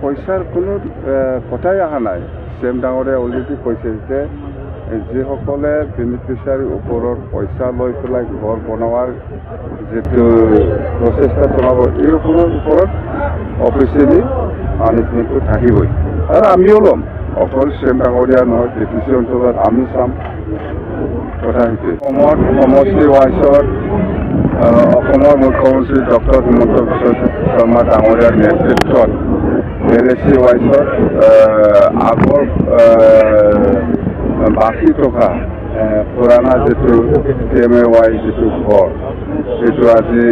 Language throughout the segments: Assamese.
পইচাৰ কোনো কথাই অহা নাই। CM ডাঙৰে অলৰেডি কৈছে যে যিসকলে বেনিফিচিয়াৰীৰ ওপৰত পইচা লৈ পেলাই ঘৰ বনোৱাৰ যিটো প্ৰচেষ্টা চলাব এই ওপৰত অফিচিয়েলি পানিছমেণ্টটো থাকিবই আৰু আমিও ল'ম। অকল CM ডাঙৰীয়া নহয়, DTC অঞ্চলত আমি চাম। কথা সেইটোৱে অসমত সমষ্টি ৱাইজত অসমৰ মুখ্যমন্ত্ৰী ডক্টৰ হিমন্ত বিশ্ব শৰ্মা ডাঙৰীয়াৰ নেতৃত্বত LAC ৱাইজত আগৰ বাকী থকা পুৰণা যিটো CMAY যিটো ঘৰ সেইটো আজি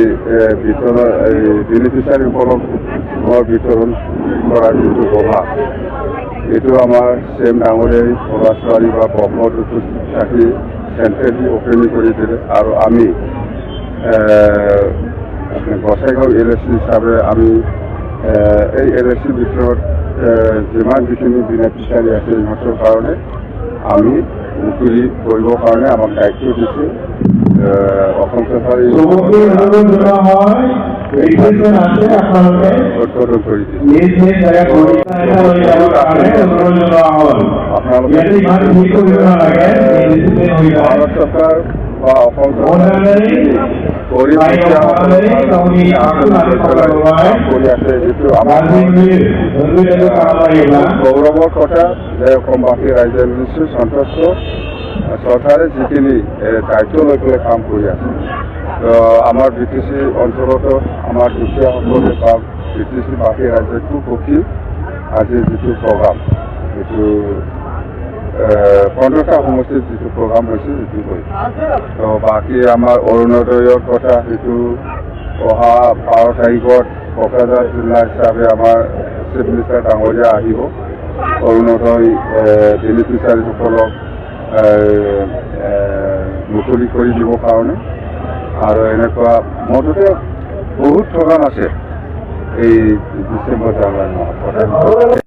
বেনিফিচিয়াৰীসকলক ঘৰ বিতৰণ কৰা যিটো প্ৰভাৱ এইটো আমাৰ CM ডাঙৰীয়াই ল'ৰা ছোৱালী বা বৰ্ষত থাকি চেণ্ট্ৰেলি অপেনিং কৰি দিলে আৰু আমি গোসাইগাঁও LAC হিচাপে আমি এই LAC ভিতৰত যিমান যিখিনি বেনিফিচিয়াৰী আছে সিহঁতৰ কাৰণে আমি মুকলি কৰিবৰ কাৰণে আমাক দায়িত্ব দিছে অসম চৰকাৰে উদ্বোধন কৰি দিছে। ভাৰত চৰকাৰ বা অসম চৰকাৰ কৰি আছে যিটো আমাৰ গৌৰৱৰ কথা যে অসমবাসী ৰাইজে নিশ্চয় সন্তুষ্ট। চৰকাৰে যিখিনি দায়িত্ব লৈ পেলাই কাম কৰি আছে আমাৰ BTC অঞ্চলতো আমাৰ দুখীয়াসকলে বা BTC বাকী ৰাইজে খুব সুখী। আজি যিটো প্ৰগ্ৰাম এইটো 15টা সমষ্টিত যিটো প্ৰগ্ৰাম হৈছে সেইটো হৈ বাকী আমাৰ অৰুণোদয়ৰ কথা সেইটো অহা 12 তাৰিখত কোকৰাঝাৰ জিলা হিচাপে আমাৰ চিফ মিনিষ্টাৰ ডাঙৰীয়া আহিব অৰুণোদয় বেনিফিচিয়াৰীসকলক মুকলি কৰি দিবৰ কাৰণে। আৰু এনেকুৱা মুঠতে বহুত প্ৰগ্ৰাম আছে এই ডিচেম্বৰ জানুৱাৰী মাহত।